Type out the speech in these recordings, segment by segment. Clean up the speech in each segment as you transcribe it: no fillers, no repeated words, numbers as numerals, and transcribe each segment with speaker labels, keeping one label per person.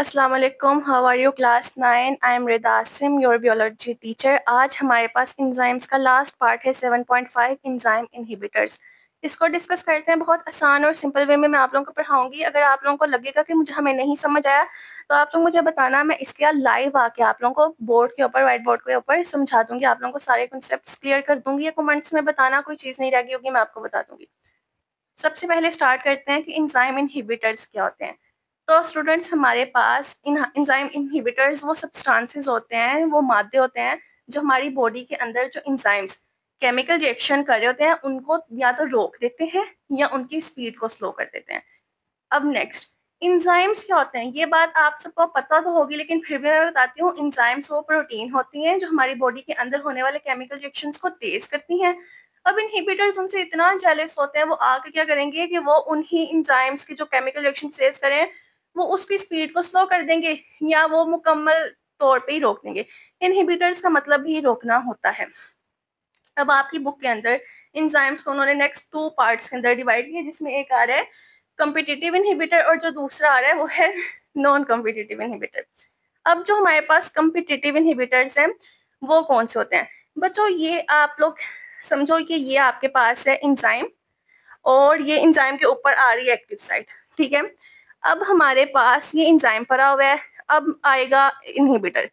Speaker 1: अस्सलाम वालेकुम, how are you class 9। I am Rida Asim, your biology teacher. आज हमारे पास इंजाइम्स का लास्ट पार्ट है 7.5 इंजाइम इनहिबिटर्स। इसको डिस्कस करते हैं। बहुत आसान और सिंपल वे में मैं आप लोगों को पढ़ाऊंगी। अगर आप लोगों को लगेगा कि मुझे हमें नहीं समझ आया तो आप लोग मुझे बताना, मैं इसके बाद लाइव आके आप लोगों को बोर्ड के ऊपर, व्हाइट बोर्ड के ऊपर समझा दूंगी। आप लोगों को सारे कॉन्सेप्ट्स क्लियर कर दूंगी। या कमेंट्स में बताना, कोई चीज़ नहीं रहेगी होगी, मैं आपको बता दूंगी। सबसे पहले स्टार्ट करते हैं कि इंजाइम इनहिबिटर्स क्या होते हैं। तो स्टूडेंट्स, हमारे पास इंजाइम इनहिबिटर्स वो सब्सटेंसेस होते हैं, वो मादे होते हैं जो हमारी बॉडी के अंदर जो इंजाइम्स केमिकल रिएक्शन कर रहे होते हैं उनको या तो रोक देते हैं या उनकी स्पीड को स्लो कर देते हैं। अब नेक्स्ट, इंजाइम्स क्या होते हैं, ये बात आप सबको पता तो होगी, लेकिन फिर भी मैं बताती हूँ। इंजाइम्स वो प्रोटीन होती हैं जो हमारी बॉडी के अंदर होने वाले केमिकल रिएक्शंस को तेज करती हैं। अब इनहिबिटर्स उनसे इतना जेलस होते हैं, वो आके क्या करेंगे कि वो उन्हीं इंजाइम्स की जो केमिकल रिएक्शन तेज करें, वो उसकी स्पीड को स्लो कर देंगे या वो मुकम्मल तौर पे ही रोक देंगे। इनहिबिटर्स का मतलब ही रोकना होता है। अब आपकी बुक के अंदर इंजाइम्स को उन्होंने नेक्स्ट 2 पार्ट्स के अंदर डिवाइड किया, जिसमें एक आ रहा है कॉम्पिटिटिव इनहिबिटर और जो दूसरा आ रहा है वो है नॉन कॉम्पिटिटिव इनहिबिटर। अब जो हमारे पास कॉम्पिटिटिव इनहिबिटर्स हैं वो कौन से होते हैं बच्चों, ये आप लोग समझो कि ये आपके पास है इंजाइम और ये इंजाइम के ऊपर आ रही है एक्टिव साइट, ठीक है। अब हमारे पास ये इंजाइम पड़ा हुआ है, अब आएगा इनहिबिटर।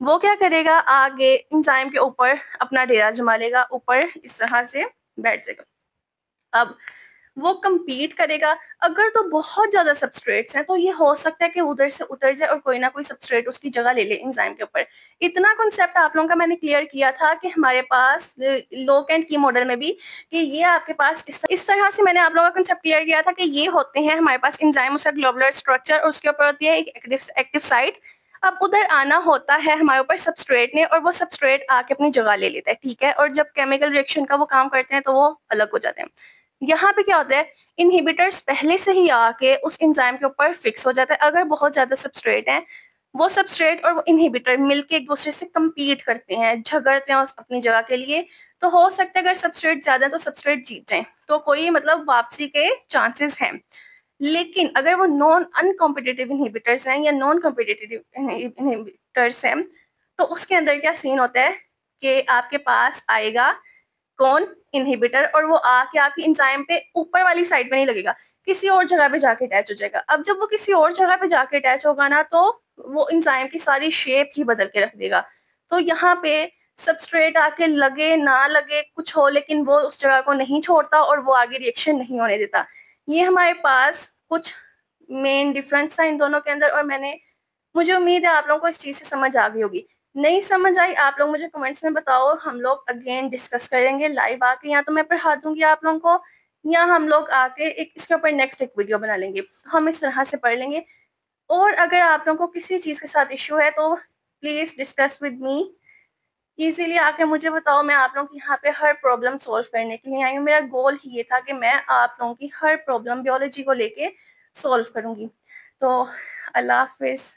Speaker 1: वो क्या करेगा, आगे इंजाइम के ऊपर अपना डेरा जमा लेगा, ऊपर इस तरह से बैठ जाएगा। अब वो compete करेगा। अगर तो बहुत ज्यादा सबस्ट्रेट्स हैं तो ये हो सकता है कि उधर से उतर जाए और कोई ना कोई सबस्ट्रेट उसकी जगह ले ले इंजाइम के ऊपर। इतना कॉन्सेप्ट आप लोगों का मैंने क्लियर किया था कि हमारे पास लोक एंड की मॉडल में भी, कि ये आपके पास इस तरह से मैंने आप लोगों का कॉन्सेप्ट क्लियर किया था कि ये होते हैं हमारे पास इंजाइम, उसका ग्लोबुलर स्ट्रक्चर और उसके ऊपर होती है एक एक्टिव साइट। अब उधर आना होता है हमारे ऊपर सबस्ट्रेट ने, और वो सबस्ट्रेट आके अपनी जगह ले लेता है, ठीक है। और जब केमिकल रिएक्शन का वो काम करते हैं तो वो अलग हो जाते हैं। यहाँ पे क्या होता है, इनहिबिटर्स पहले से ही आके उस एंजाइम के ऊपर फिक्स हो जाता है। अगर बहुत ज्यादा सबस्ट्रेट है, वो सबस्ट्रेट और वो इनहिबिटर मिलके एक दूसरे से compete करते हैं, झगड़ते हैं उस अपनी जगह के लिए। तो हो सकता है अगर सबस्ट्रेट ज्यादा है तो सबस्ट्रेट जीत जाए, तो कोई मतलब वापसी के चांसेस हैं। लेकिन अगर वो नॉन अनकॉम्पिटिटिव इनहिबिटर्स हैं या नॉन कॉम्पिटिटिव इनहिबिटर्स हैं, तो उसके अंदर क्या सीन होता है कि आपके पास आएगा कौन, इनहिबिटर, और वो आके आपकी एंजाइम पे ऊपर वाली साइड पे नहीं लगेगा, किसी और जगह पे जाके अटैच हो जाएगा। अब जब वो किसी और जगह पे जाके अटैच होगा ना, तो वो एंजाइम की सारी शेप ही बदल के रख देगा। तो यहाँ पे सबस्ट्रेट आके लगे ना लगे कुछ हो, लेकिन वो उस जगह को नहीं छोड़ता और वो आगे रिएक्शन नहीं होने देता। ये हमारे पास कुछ मेन डिफरेंस था इन दोनों के अंदर, और मुझे उम्मीद है आप लोगों को इस चीज़ से समझ आ गई होगी। नहीं समझ आई आप लोग मुझे कमेंट्स में बताओ, हम लोग अगेन डिस्कस करेंगे लाइव आके, या तो मैं पढ़ा दूंगी आप लोगों को, या हम लोग आके एक इसके ऊपर नेक्स्ट एक वीडियो बना लेंगे। हम इस तरह से पढ़ लेंगे। और अगर आप लोगों को किसी चीज़ के साथ इश्यू है तो please discuss with me, easily आके मुझे बताओ। मैं आप लोगों की यहाँ पे हर प्रॉब्लम सॉल्व करने के लिए आई हूँ। मेरा गोल ही ये था कि मैं आप लोगों की हर प्रॉब्लम बियोलॉजी को लेके सॉल्व करूँगी। तो अल्लाह हाफिज़।